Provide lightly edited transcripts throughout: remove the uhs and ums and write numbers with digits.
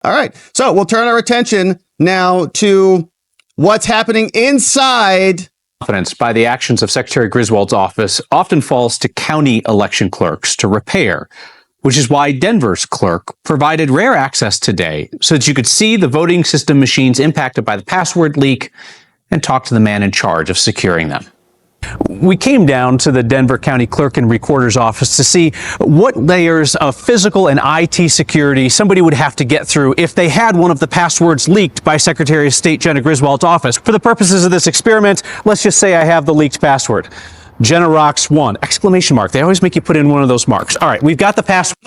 All right. So we'll turn our attention now to what's happening inside. Confidence by the actions of Secretary Griswold's office often falls to county election clerks to repair, which is why Denver's clerk provided rare access today so that you could see the voting system machines impacted by the password leak and talk to the man in charge of securing them. We came down to the Denver County Clerk and Recorder's office to see what layers of physical and IT security somebody would have to get through if they had one of the passwords leaked by Secretary of State Jenna Griswold's office. For the purposes of this experiment, let's just say I have the leaked password. Jenna Rocks 1, exclamation mark. They always make you put in one of those marks. All right, we've got the password.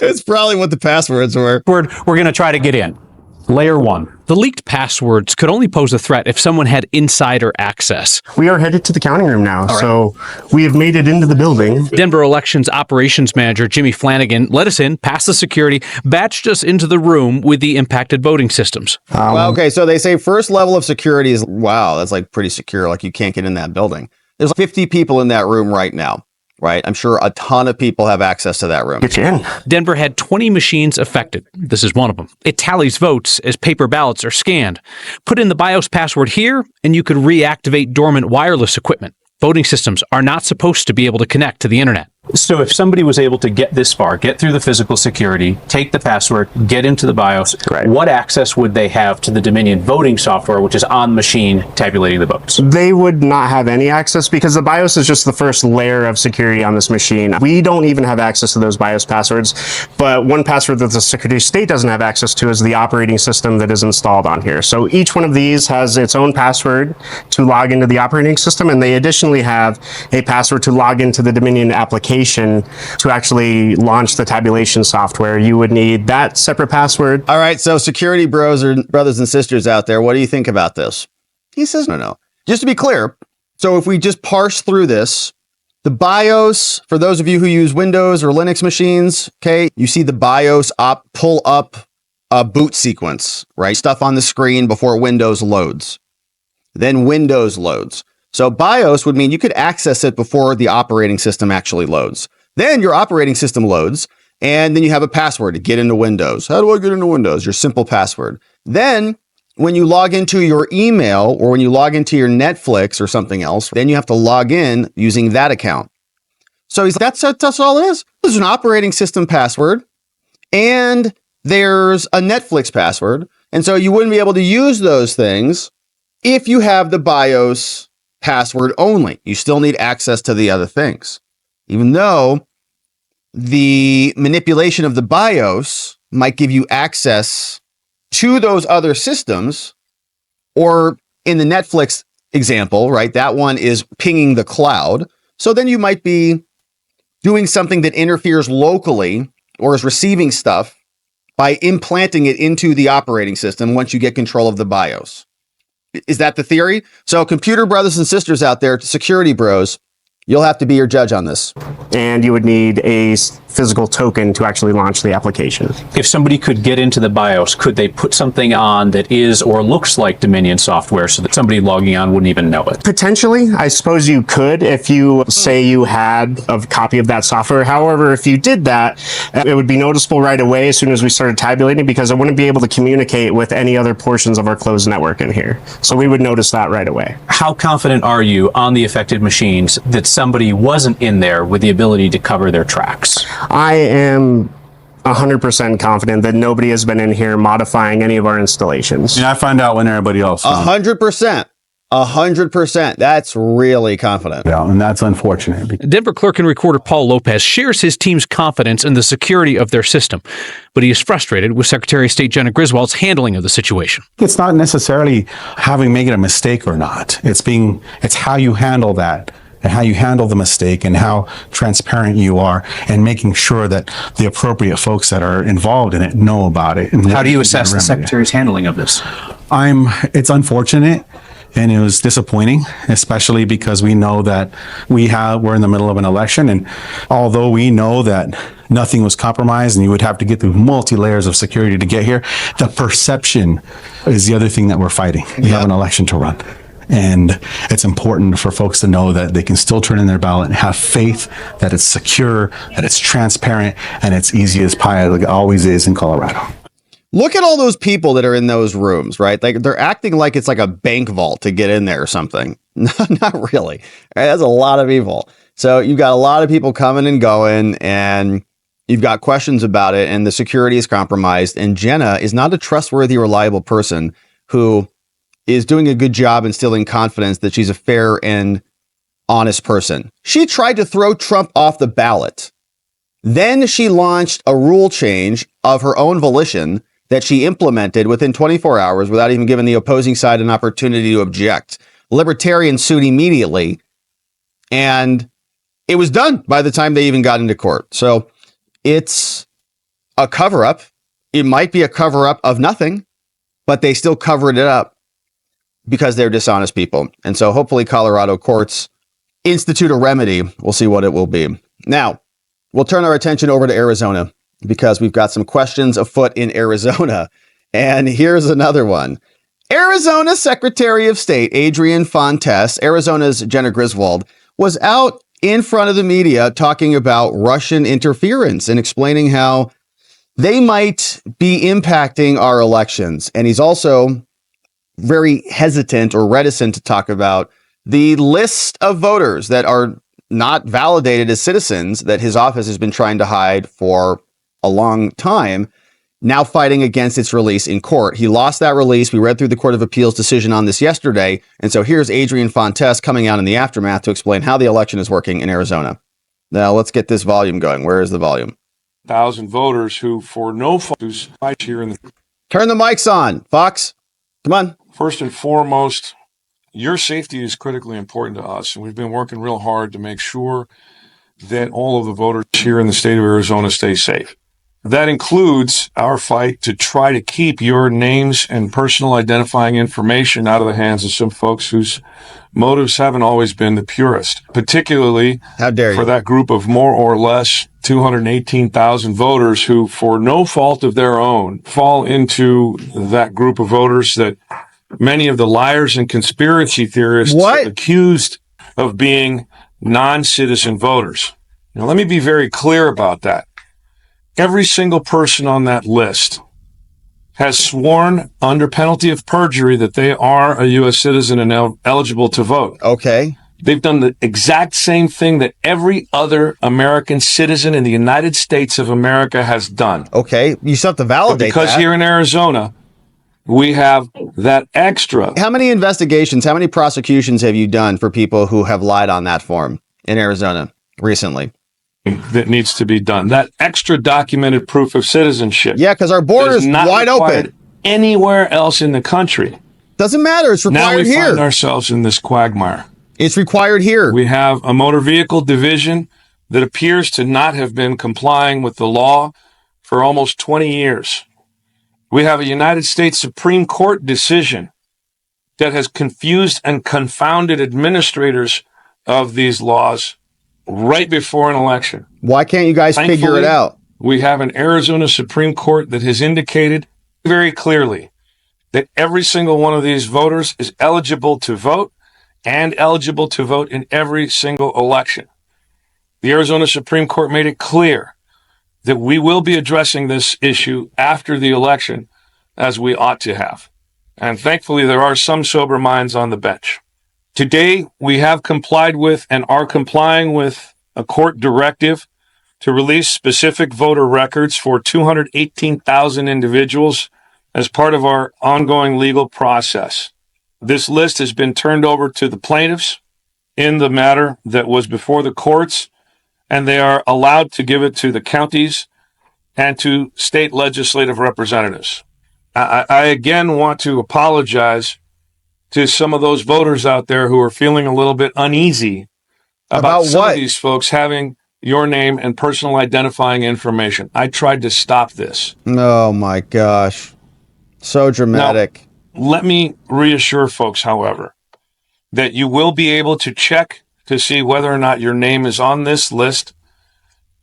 It's probably what the passwords were. We're going to try to get in. Layer 1. The leaked passwords could only pose a threat if someone had insider access. We are headed to the counting room now, so we have made it into the building. Denver Elections Operations Manager Jimmy Flanagan let us in, past the security, batched us into the room with the impacted voting systems. Well, okay, so they say first level of security is, wow, that's like pretty secure. Like you can't get in that building. There's 50 people in that room right now. Right. I'm sure a ton of people have access to that room. Get you in. Denver had 20 machines affected. This is one of them. It tallies votes as paper ballots are scanned. Put in the BIOS password here, and you could reactivate dormant wireless equipment. Voting systems are not supposed to be able to connect to the internet. So if somebody was able to get this far, get through the physical security, take the password, get into the BIOS, what access would they have to the Dominion voting software, which is on the machine tabulating the votes? They would not have any access because the BIOS is just the first layer of security on this machine. We don't even have access to those BIOS passwords, but one password that the Secretary of State doesn't have access to is the operating system that is installed on here. So each one of these has its own password to log into the operating system, and they additionally have a password to log into the Dominion application to actually launch the tabulation software. You would need that separate password. All right, so security bros or brothers and sisters out there, what do you think about this? He says no. Just to be clear, so if we just parse through this, the BIOS, for those of you who use Windows or Linux machines, okay, you see the BIOS pull up a boot sequence, right? Stuff on the screen before Windows loads. Then Windows loads. So BIOS would mean you could access it before the operating system actually loads. Then your operating system loads, and then you have a password to get into Windows. How do I get into Windows? Your simple password. Then when you log into your email or when you log into your Netflix or something else, then you have to log in using that account. So that's all it is. There's an operating system password and there's a Netflix password. And so you wouldn't be able to use those things if you have the BIOS password only. You still need access to the other things, even though the manipulation of the BIOS might give you access to those other systems. Or in the Netflix example, right, that one is pinging the cloud. So then you might be doing something that interferes locally or is receiving stuff by implanting it into the operating system once you get control of the BIOS. Is that the theory? So computer brothers and sisters out there, security bros, you'll have to be your judge on this. And you would need a physical token to actually launch the application. If somebody could get into the BIOS, could they put something on that is or looks like Dominion software so that somebody logging on wouldn't even know it? Potentially, I suppose you could if you say you had a copy of that software. However, if you did that, it would be noticeable right away as soon as we started tabulating because it wouldn't be able to communicate with any other portions of our closed network in here. So we would notice that right away. How confident are you on the affected machines that somebody wasn't in there with the ability to cover their tracks? I am 100% confident that nobody has been in here modifying any of our installations. I find out when everybody else. 100%. 100%. That's really confident. Yeah, and that's unfortunate. Denver Clerk and Recorder Paul Lopez shares his team's confidence in the security of their system, but he is frustrated with Secretary of State Jenna Griswold's handling of the situation. It's not necessarily making a mistake or not. It's how you handle that. And how you handle the mistake and how transparent you are and making sure that the appropriate folks that are involved in it know about it. And how do you assess the Secretary's handling of this? It's unfortunate and it was disappointing, especially because we know that we're in the middle of an election. And although we know that nothing was compromised and you would have to get through multi-layers of security to get here, the perception is the other thing that we're fighting. You have an election to run. And it's important for folks to know that they can still turn in their ballot and have faith that it's secure, that it's transparent, and it's easy as pie, like it always is in Colorado. Look at all those people that are in those rooms, right? Like they're acting like it's like a bank vault to get in there or something. Not really. That's a lot of people. So you've got a lot of people coming and going, and you've got questions about it, and the security is compromised. And Jenna is not a trustworthy, reliable person who is doing a good job instilling confidence that she's a fair and honest person. She tried to throw Trump off the ballot. Then she launched a rule change of her own volition that she implemented within 24 hours without even giving the opposing side an opportunity to object. Libertarians sued immediately, and it was done by the time they even got into court. So it's a cover-up. It might be a cover-up of nothing, but they still covered it up because they're dishonest people. And so hopefully Colorado courts institute a remedy. We'll see what it will be. Now, we'll turn our attention over to Arizona because we've got some questions afoot in Arizona. And here's another one. Arizona Secretary of State Adrian Fontes, Arizona's Jenna Griswold, was out in front of the media talking about Russian interference and explaining how they might be impacting our elections. And he's also very hesitant or reticent to talk about the list of voters that are not validated as citizens that his office has been trying to hide for a long time, now fighting against its release in court. He lost that release. We read through the Court of Appeals decision on this yesterday. And so here's Adrian Fontes coming out in the aftermath to explain how the election is working in Arizona. Now let's get this volume going. Where is the volume? 1,000 voters who, for no fault, here in the Turn the mics on, Fox. Come on. first and foremost, your safety is critically important to us, and we've been working real hard to make sure that all of the voters here in the state of Arizona stay safe. That includes our fight to try to keep your names and personal identifying information out of the hands of some folks whose motives haven't always been the purest, particularly How dare you? for that group of more or less 218,000 voters who, for no fault of their own, fall into that group of voters that many of the liars and conspiracy theorists What? accused of being non-citizen voters. Now, let me be very clear about that. Every single person on that list has sworn under penalty of perjury that they are a U.S. citizen and eligible to vote. Okay. They've done the exact same thing that every other American citizen in the United States of America has done. Okay. You still have to But validate because that. here in Arizona, we have that extra. How many investigations, how many prosecutions have you done for people who have lied on that form in Arizona recently? That needs to be done. That extra documented proof of citizenship. Yeah, because our is border's not wide required open. anywhere else in the country. Doesn't matter. It's Now required we find here. ourselves in this quagmire. It's required here. We have a motor vehicle division that appears to not have been complying with the law for almost 20 years. We have a United States Supreme Court decision that has confused and confounded administrators of these laws right before an election. Why can't you guys figure it Thankfully, out? We have an Arizona Supreme Court that has indicated very clearly that every single one of these voters is eligible to vote and eligible to vote in every single election. The Arizona Supreme Court made it clear that we will be addressing this issue after the election, as we ought to have. And thankfully, there are some sober minds on the bench. Today, we have complied with and are complying with a court directive to release specific voter records for 218,000 individuals as part of our ongoing legal process. This list has been turned over to the plaintiffs in the matter that was before the courts, and they are allowed to give it to the counties and to state legislative representatives. I again want to apologize to some of those voters out there who are feeling a little bit uneasy about some what? of these folks having your name and personal identifying information. I tried to stop this. Oh my gosh. So dramatic. Let me reassure folks, however, that you will be able to check to see whether or not your name is on this list.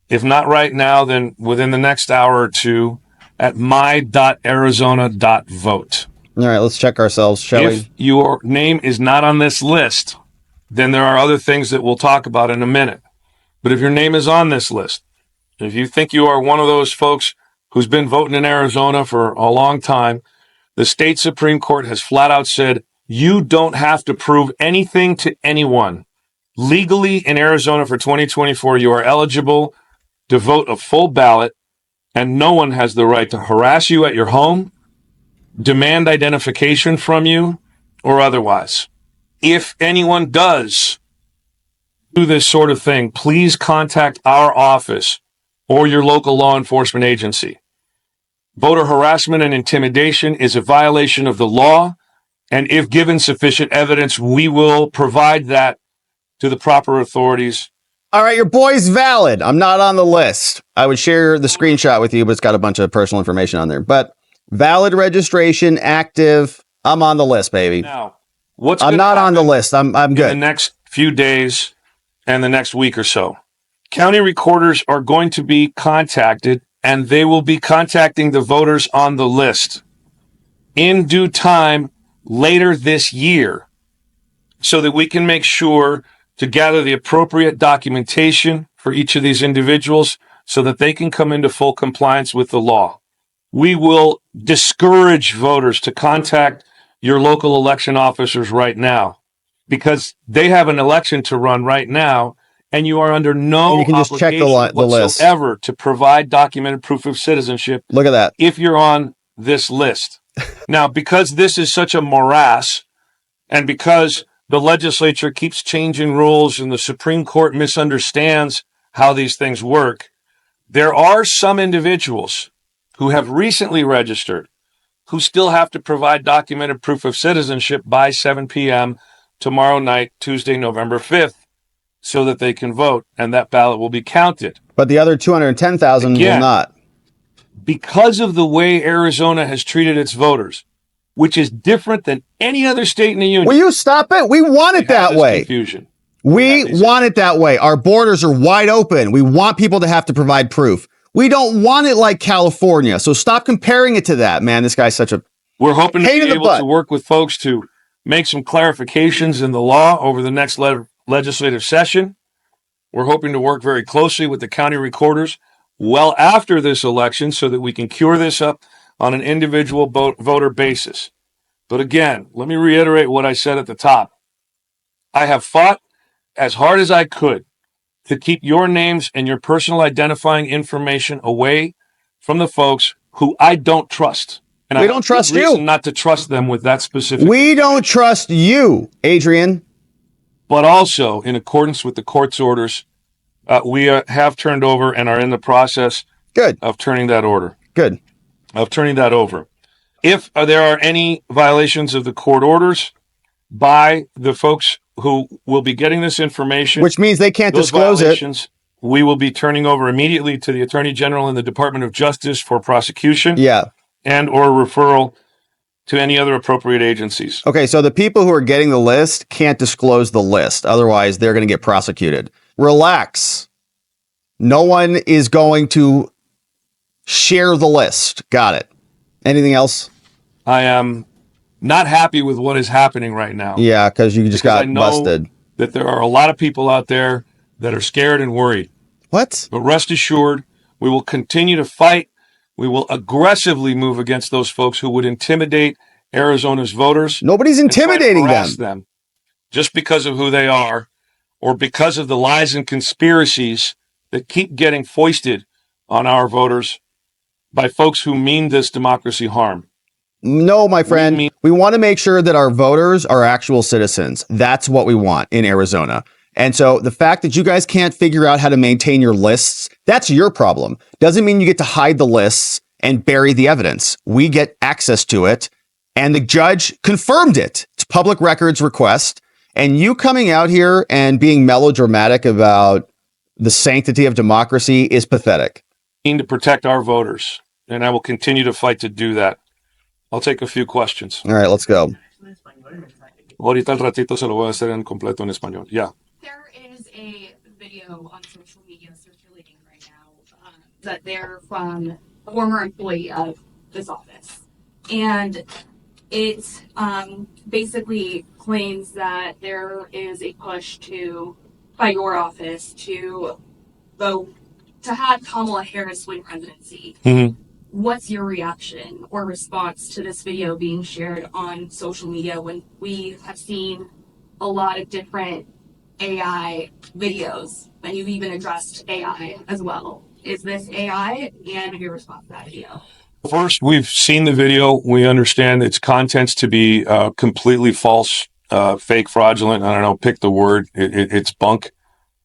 If not right now, then within the next hour or two at my.arizona.vote. All right, let's check ourselves, shall If we? your name is not on this list, then there are other things that we'll talk about in a minute. But if your name is on this list, if you think you are one of those folks who's been voting in Arizona for a long time, the state Supreme Court has flat out said, you don't have to prove anything to anyone. Legally in Arizona for 2024, you are eligible to vote a full ballot, and no one has the right to harass you at your home, demand identification from you, or otherwise. If anyone does do this sort of thing, please contact our office or your local law enforcement agency. Voter harassment and intimidation is a violation of the law, and if given sufficient evidence, we will provide that to the proper authorities. All right, your boy's valid. I'm not on the list. I would share the screenshot with you, but it's got a bunch of personal information on there. But valid registration, active. I'm on the list, baby. Now, what's I'm gonna not on the happen list. I'm in the good. next few days and the next week or so? County recorders are going to be contacted, and they will be contacting the voters on the list in due time later this year so that we can make sure to gather the appropriate documentation for each of these individuals so that they can come into full compliance with the law. We will discourage voters to contact your local election officers right now because they have an election to run right now, and you are under no And you can just check the obligation list. whatsoever to provide documented proof of citizenship Look at that. if you're on this list. Now, because this is such a morass, and because the legislature keeps changing rules and the Supreme Court misunderstands how these things work, there are some individuals who have recently registered who still have to provide documented proof of citizenship by 7 p.m. tomorrow night, Tuesday, November 5th, so that they can vote, and that ballot will be counted. But the other 210,000 will Again, not. Because of the way Arizona has treated its voters, which is different than any other state in the union. Will you stop it? We want it have that this way. Confusion. We want it that way. Our borders are wide open. We want people to have to provide proof. We don't want it like California. So stop comparing it to that, man. This guy's such a We're hoping to pain be in the able butt. to work with folks to make some clarifications in the law over the next legislative session. We're hoping to work very closely with the county recorders well after this election so that we can cure this up on an individual voter basis. But again, let me reiterate what I said at the top. I have fought as hard as I could to keep your names and your personal identifying information away from the folks who I don't trust. And We I don't have good trust you. reason not to trust them with that specific. We don't trust you, Adrian. But also, in accordance with the court's orders, we have turned over and are in the process Good. of turning that over. If there are any violations of the court orders by the folks who will be getting this information, Which means they can't those disclose it. violations, we will be turning over immediately to the Attorney General and the Department of Justice for prosecution Yeah. and or referral to any other appropriate agencies. Okay, so the people who are getting the list can't disclose the list. Otherwise, they're going to get prosecuted. Relax. No one is going to share the list. Got it. Anything else? I am not happy with what is happening right now. Yeah, because you just Because I got know busted. that there are a lot of people out there that are scared and worried. What? But rest assured, we will continue to fight. We will aggressively move against those folks who would intimidate Arizona's voters. Nobody's and try to intimidating harass them. just because of who they are or because of the lies and conspiracies that keep getting foisted on our voters by folks who mean this democracy harm. No, my friend. mean- We want to make sure that our voters are actual citizens. That's what we want in Arizona. And so the fact that you guys can't figure out how to maintain your lists, that's your problem. Doesn't mean you get to hide the lists and bury the evidence. We get access to it, and the judge confirmed it. It's public records request. And you coming out here and being melodramatic about the sanctity of democracy is pathetic. To protect our voters, and I will continue to fight to do that. I'll take a few questions. All right, let's go. Ahorita al ratito se lo voy a hacer en completo en español. Yeah. There is a video on social media circulating right now that they're from a former employee of this office. And it basically claims that there is a push by your office to have Kamala Harris win presidency. Mhm. what's your reaction or response to this video being shared on social media when we have seen a lot of different AI videos, and you've even addressed AI as well? Is this AI, and your response to that video? First, we've seen the video. We understand its contents to be completely false, fake, fraudulent. I don't know, pick the word. It's bunk.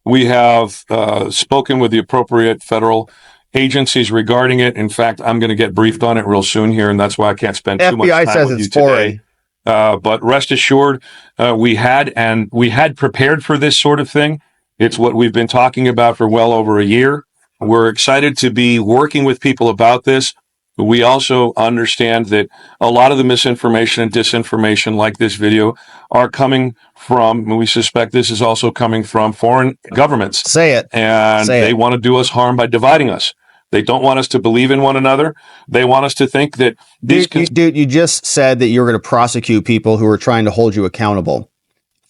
We have spoken with the appropriate federal agencies regarding it. In fact, I'm going to get briefed on it real soon here, and that's why I can't spend too much FBI time says with you it's foreign. today. But rest assured, we had prepared for this sort of thing. It's what we've been talking about for well over a year. We're excited to be working with people about this. We also understand that a lot of the misinformation and disinformation like this video are coming from, and we suspect this is also coming from foreign governments. Say it. And Say they it. want to do us harm by dividing us. They don't want us to believe in one another. They want us to think that these Dude, you just said that you were going to prosecute people who were trying to hold you accountable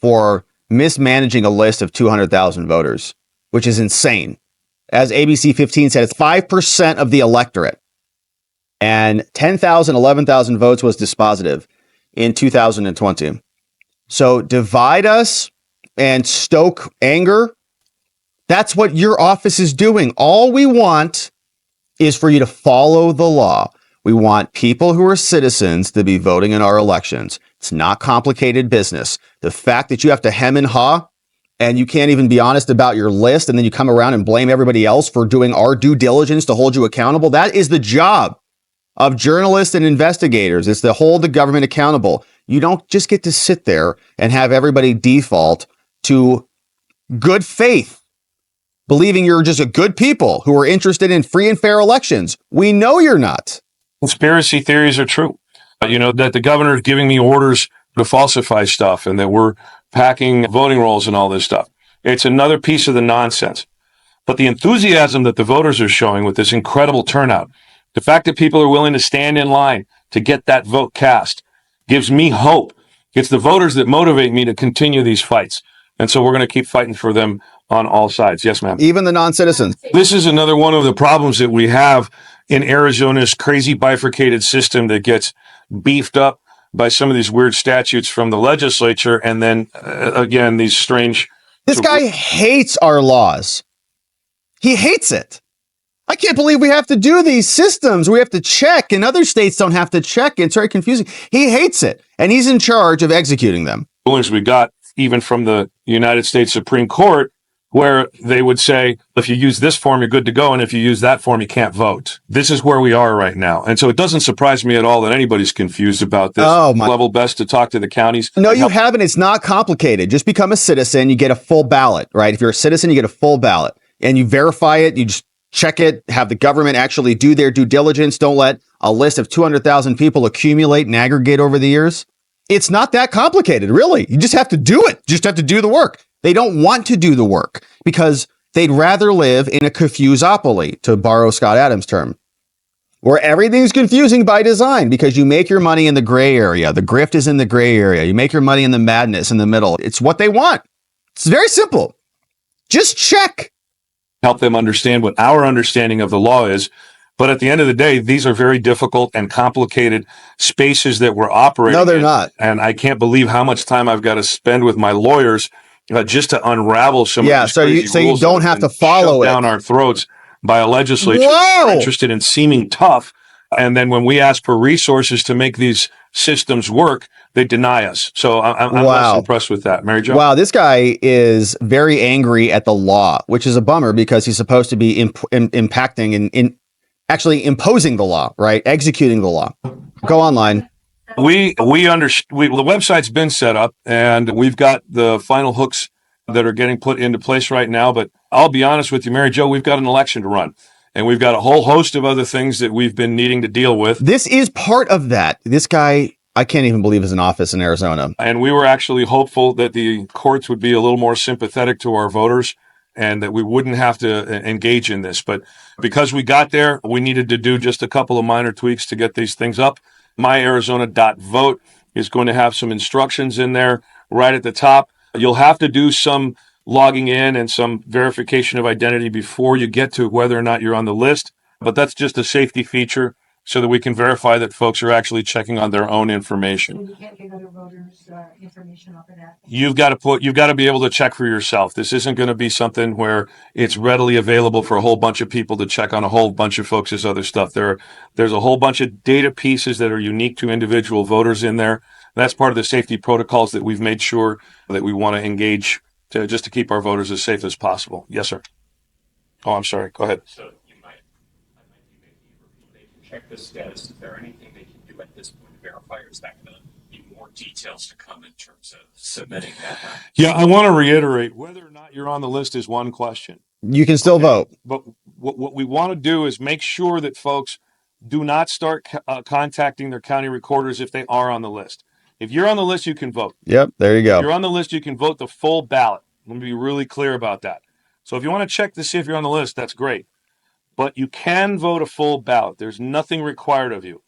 for mismanaging a list of 200,000 voters, which is insane. As ABC 15 said, it's 5% of the electorate. And 10,000, 11,000 votes was dispositive in 2020. So divide us and stoke anger. That's what your office is doing. All we want is for you to follow the law. We want people who are citizens to be voting in our elections. It's not complicated business. The fact that you have to hem and haw and you can't even be honest about your list, and then you come around and blame everybody else for doing our due diligence to hold you accountable, that is the job of journalists and investigators. It's to hold the government accountable. You don't just get to sit there and have everybody default to good faith, believing you're just a good people who are interested in free and fair elections. We know you're not. conspiracy theories are true. That the governor is giving me orders to falsify stuff and that we're packing voting rolls and all this stuff. It's another piece of the nonsense. But the enthusiasm that the voters are showing with this incredible turnout, the fact that people are willing to stand in line to get that vote cast, gives me hope. It's the voters that motivate me to continue these fights. And so we're going to keep fighting for them on all sides. Yes, ma'am. Even the non-citizens. This is another one of the problems that we have in Arizona's crazy bifurcated system that gets beefed up by some of these weird statutes from the legislature. And then again, these strange. This guy hates our laws. He hates it. I can't believe we have to do these systems. We have to check, and other states don't have to check. It's very confusing. He hates it, and he's in charge of executing them. Rulings we got even from the United States Supreme Court, where they would say, if you use this form, you're good to go. And if you use that form, you can't vote. This is where we are right now. And so it doesn't surprise me at all that anybody's confused about this. Oh, my. Level best to talk to the counties. No, you haven't. It's not complicated. Just become a citizen. You get a full ballot, right? If you're a citizen, you get a full ballot. And you verify it. You just check it. Have the government actually do their due diligence. Don't let a list of 200,000 people accumulate and aggregate over the years. It's not that complicated, really. You just have to do it. You just have to do the work. They don't want to do the work because they'd rather live in a confusopoly, to borrow Scott Adams' term, where everything's confusing by design because you make your money in the gray area. The grift is in the gray area. You make your money in the madness in the middle. It's what they want. It's very simple. Just check. Help them understand what our understanding of the law is. But at the end of the day, these are very difficult and complicated spaces that we're operating in. No, they're not. And I can't believe how much time I've got to spend with my lawyers just to unravel some of these crazy so you rules don't that have been to follow shoved it down our throats by a legislature Whoa! interested in seeming tough. And then when we ask for resources to make these systems work, they deny us. So I'm less impressed with that. Mary Jo? Wow, this guy is very angry at the law, which is a bummer because he's supposed to be impacting and actually imposing the law, right? Executing the law. Go online. The website's been set up and we've got the final hooks that are getting put into place right now. But I'll be honest with you, Mary Jo, we've got an election to run and we've got a whole host of other things that we've been needing to deal with. This is part of that. This guy, I can't even believe is in office in Arizona. And we were actually hopeful that the courts would be a little more sympathetic to our voters and that we wouldn't have to engage in this. But because we got there, we needed to do just a couple of minor tweaks to get these things up. MyArizona.vote is going to have some instructions in there right at the top. You'll have to do some logging in and some verification of identity before you get to whether or not you're on the list. But that's just a safety feature. so that we can verify that folks are actually checking on their own information. And you can't give other voters information off of that. You've got to be able to check for yourself. This isn't going to be something where it's readily available for a whole bunch of people to check on a whole bunch of folks' other stuff. There's a whole bunch of data pieces that are unique to individual voters in there. That's part of the safety protocols that we've made sure that we want to engage just to keep our voters as safe as possible. Yes, sir. Oh, I'm sorry. Go ahead. So I might be making they can check the status. Is there anything they can do at this point to verify, or is that going to be more details to come in terms of submitting that? Yeah, I want to reiterate, whether or not you're on the list is one question. You can still vote. But what we want to do is make sure that folks do not start contacting their county recorders if they are on the list. If you're on the list, you can vote. Yep, there you If go. you're on the list, you can vote the full ballot. Let me be really clear about that. So if you want to check to see if you're on the list, that's great. But you can vote a full ballot. There's nothing required of you.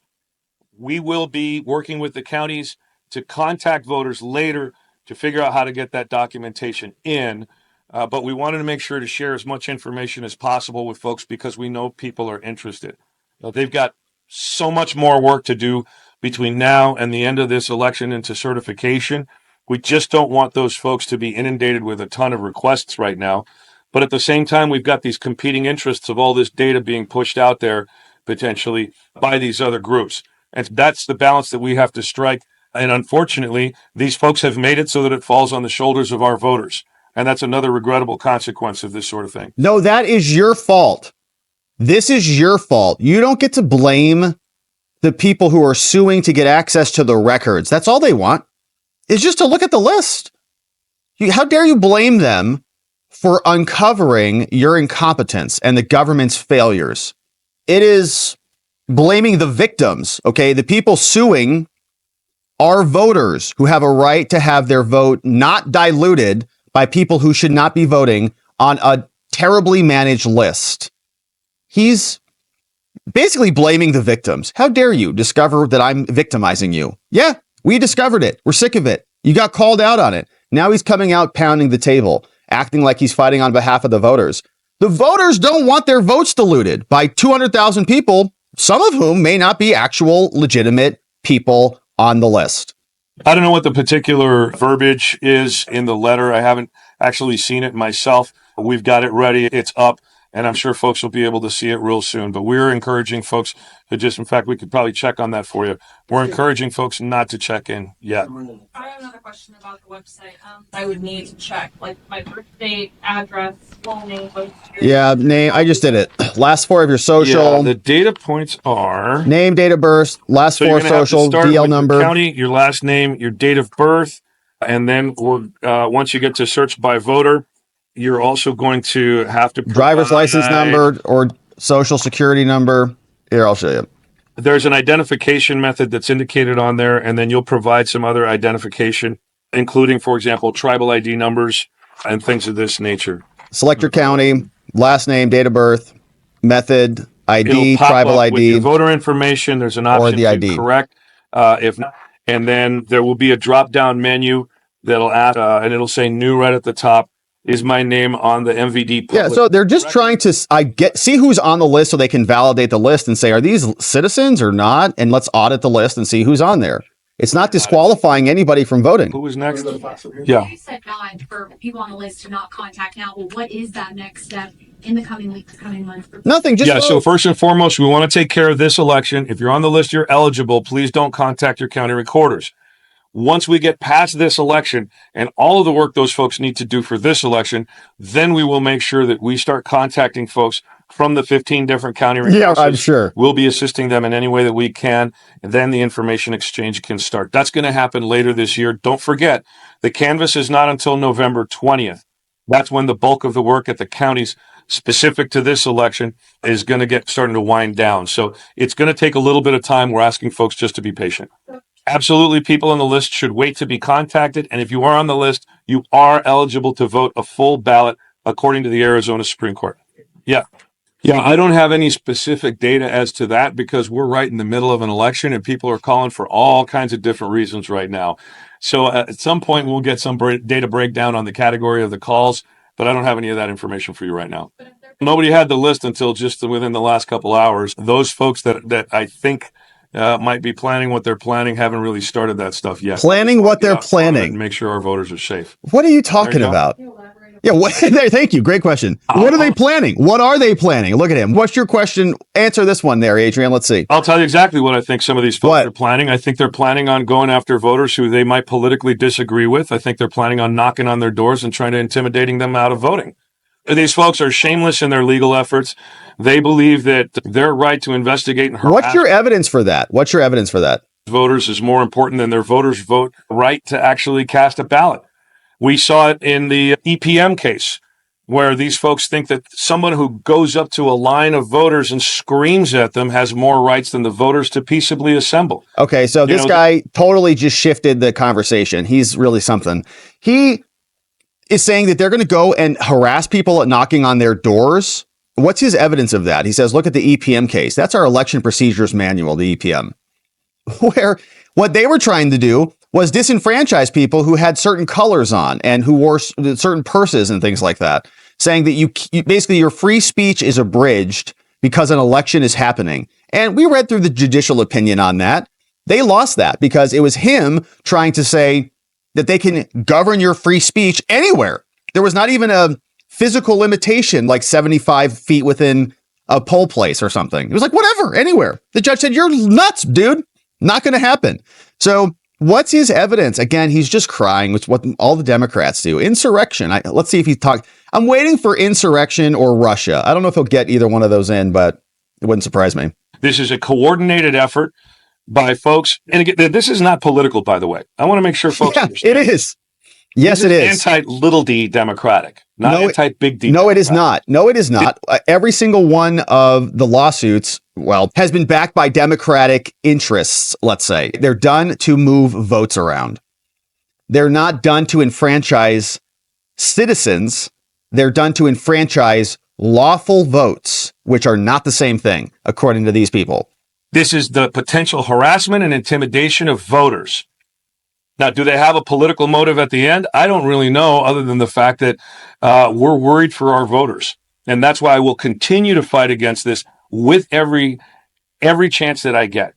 We will be working with the counties to contact voters later to figure out how to get that documentation in. But we wanted to make sure to share as much information as possible with folks because we know people are interested. They've got so much more work to do between now and the end of this election into certification. We just don't want those folks to be inundated with a ton of requests right now. But at the same time, we've got these competing interests of all this data being pushed out there potentially by these other groups. And that's the balance that we have to strike. And unfortunately, these folks have made it so that it falls on the shoulders of our voters. And that's another regrettable consequence of this sort of thing. No, that is your fault. This is your fault. You don't get to blame the people who are suing to get access to the records. That's all they want, is just to look at the list. How dare you blame them for uncovering your incompetence and the government's failures? It is blaming the victims, okay? The people suing are voters who have a right to have their vote not diluted by people who should not be voting on a terribly managed list. He's basically blaming the victims. How dare you discover that I'm victimizing you? Yeah, we discovered it. We're sick of it. You got called out on it. Now he's coming out pounding the table, acting like he's fighting on behalf of the voters. The voters don't want their votes diluted by 200,000 people, some of whom may not be actual legitimate people on the list. I don't know what the particular verbiage is in the letter. I haven't actually seen it myself. We've got it ready. It's up. And I'm sure folks will be able to see it real soon. But we're encouraging folks to just, in fact, we could probably check on that for you. We're encouraging folks not to check in yet. I have another question about the website. I would need to check, like my birth date, address, full name, Yeah, name. I just did it. Last four of your social. Yeah, the data points are Name, date of birth, last so four you're gonna have to social, start DL with number. your county, your last name, your date of birth, and then once you get to search by voter, you're also going to have to Driver's license number or social security number. Here, I'll show you. There's an identification method that's indicated on there, and then you'll provide some other identification, including, for example, tribal ID numbers and things of this nature. Select your county, last name, date of birth, method, ID, It'll pop tribal up with ID. your voter information. There's an option the to ID. correct, if not, and then there will be a drop-down menu that'll ask, and it'll say new right at the top. Is my name on the MVD? Yeah, so they're just trying to see who's on the list so they can validate the list and say, are these citizens or not? And let's audit the list and see who's on there. It's not disqualifying anybody from voting. Who was next? Yeah. You said not for people on the list to not contact now. Well, what is that next step in the coming weeks, coming months? Nothing, just Yeah, so vote. first and foremost, we want to take care of this election. If you're on the list, you're eligible. Please don't contact your county recorders. Once we get past this election and all of the work those folks need to do for this election, then we will make sure that we start contacting folks from the 15 different county recorders. Yeah, I'm sure. We'll be assisting them in any way that we can, and then the information exchange can start. That's going to happen later this year. Don't forget, the canvass is not until November 20th. That's when the bulk of the work at the counties specific to this election is going to get starting to wind down. So it's going to take a little bit of time. We're asking folks just to be patient. Absolutely, people on the list should wait to be contacted. And if you are on the list, you are eligible to vote a full ballot according to the Arizona Supreme Court. Yeah. Yeah, I don't have any specific data as to that because we're right in the middle of an election and people are calling for all kinds of different reasons right now. So at some point, we'll get some data breakdown on the category of the calls, but I don't have any of that information for you right now. But if they're Nobody had the list until just within the last couple hours. Those folks that I think might be planning what they're planning haven't really started that stuff yet. Planning what Get they're out front of it planning. and make sure our voters are safe. What are you There talking you go. about? Yeah, what, thank you. Great question. What are they planning? What are they planning? Look at him. What's your question? Answer this one there, Adrian. Let's see. I'll tell you exactly what I think some of these folks What? are planning. I think they're planning on going after voters who they might politically disagree with. I think they're planning on knocking on their doors and trying to intimidating them out of voting. These folks are shameless in their legal efforts. They believe that their right to investigate and harass What's your evidence for that? What's your evidence for that? voters is more important than their voters' vote right to actually cast a ballot. We saw it in the EPM case, where these folks think that someone who goes up to a line of voters and screams at them has more rights than the voters to peaceably assemble. Okay, so this know, guy totally just shifted the conversation. He's really something. He is saying that they're going to go and harass people at knocking on their doors. What's his evidence of that? He says, look at the EPM case. That's our election procedures manual, the EPM, where what they were trying to do was disenfranchise people who had certain colors on and who wore certain purses and things like that, saying that you basically your free speech is abridged because an election is happening. And we read through the judicial opinion on that. They lost that because it was him trying to say that they can govern your free speech anywhere. There was not even a physical limitation like 75 feet within a poll place or something. It was like, whatever, anywhere. The judge said, you're nuts, dude. Not going to happen. So what's his evidence? Again, he's just crying, which is what all the Democrats do. Insurrection. Let's see if he talks. I'm waiting for insurrection or Russia. I don't know if he'll get either one of those in, but it wouldn't surprise me. This is a coordinated effort by folks. And again, this is not political, by the way. I want to make sure folks understand. It is. Yes, it is. Anti-little d Democratic, not anti-big D. No, it is not. No, it is not. Every single one of the lawsuits, has been backed by Democratic interests, let's say. They're done to move votes around. They're not done to enfranchise citizens. They're done to enfranchise lawful votes, which are not the same thing, according to these people. This is the potential harassment and intimidation of voters. Now, do they have a political motive at the end? I don't really know, other than the fact that we're worried for our voters. And that's why I will continue to fight against this with every chance that I get.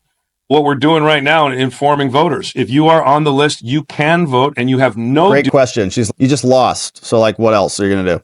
What we're doing right now in informing voters. If you are on the list, you can vote, and you have no Great question. You just lost. So, what else are you going to do?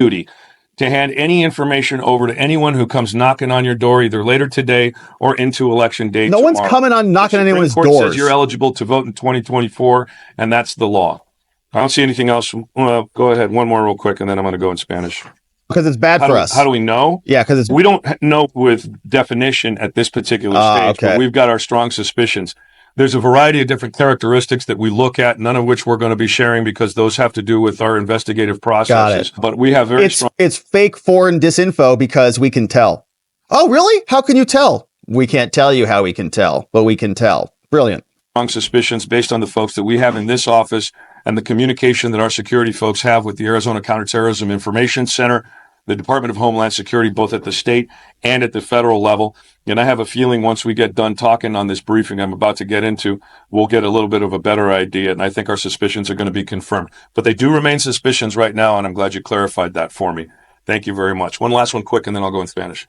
Duty to hand any information over to anyone who comes knocking on your door, either later today or into election day. No one's coming on knocking on anyone's Supreme Court doors. says you're eligible to vote in 2024, and that's the law. I don't see anything else. Go ahead, one more real quick, and then I'm going to go in Spanish. Because it's bad for us. How do we know? Yeah, because we don't know with definition at this particular stage, okay. But we've got our strong suspicions. There's a variety of different characteristics that we look at, none of which we're going to be sharing because those have to do with our investigative processes. But we have very strong. It's fake foreign disinfo because we can tell. Oh, really? How can you tell? We can't tell you how we can tell, but we can tell. Brilliant. Strong suspicions based on the folks that we have in this office and the communication that our security folks have with the Arizona Counterterrorism Information Center, the Department of Homeland Security, both at the state and at the federal level. And I have a feeling once we get done talking on this briefing I'm about to get into, we'll get a little bit of a better idea. And I think our suspicions are going to be confirmed. But they do remain suspicions right now, and I'm glad you clarified that for me. Thank you very much. One last one quick, and then I'll go in Spanish.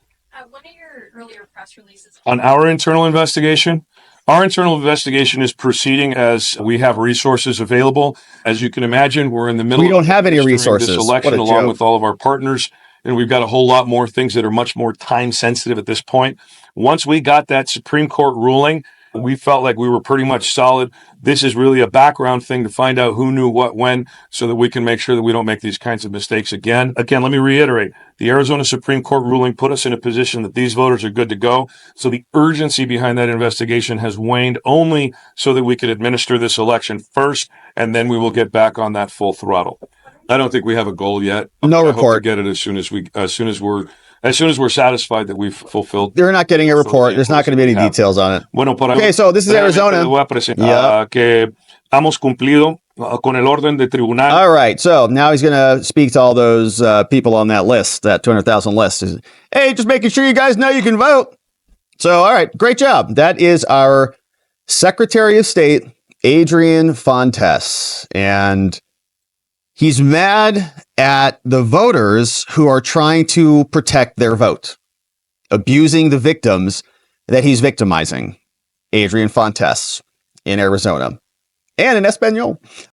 One of your earlier press releases. On our internal investigation, is proceeding as we have resources available. As you can imagine, we're in the middle. We don't have any resources. This election, along with all of our partners. And we've got a whole lot more things that are much more time sensitive at this point. Once we got that Supreme Court ruling, we felt like we were pretty much solid. This is really a background thing to find out who knew what when so that we can make sure that we don't make these kinds of mistakes again. Again, let me reiterate, the Arizona Supreme Court ruling put us in a position that these voters are good to go. So the urgency behind that investigation has waned only so that we could administer this election first, and then we will get back on that full throttle. I don't think we have a goal yet. No report. I hope to get it as soon as we're satisfied that we've fulfilled. They're not getting a report. There's not going to be any details on it. Okay, so this is Arizona. Que hemos cumplido con el orden de tribunal. All right, so now he's going to speak to all those people on that list, that 200,000 list. Hey, just making sure you guys know you can vote. So, all right, great job. That is our Secretary of State, Adrian Fontes, and He's mad at the voters who are trying to protect their vote, abusing the victims that he's victimizing. Adrian Fontes in Arizona and in Espanol.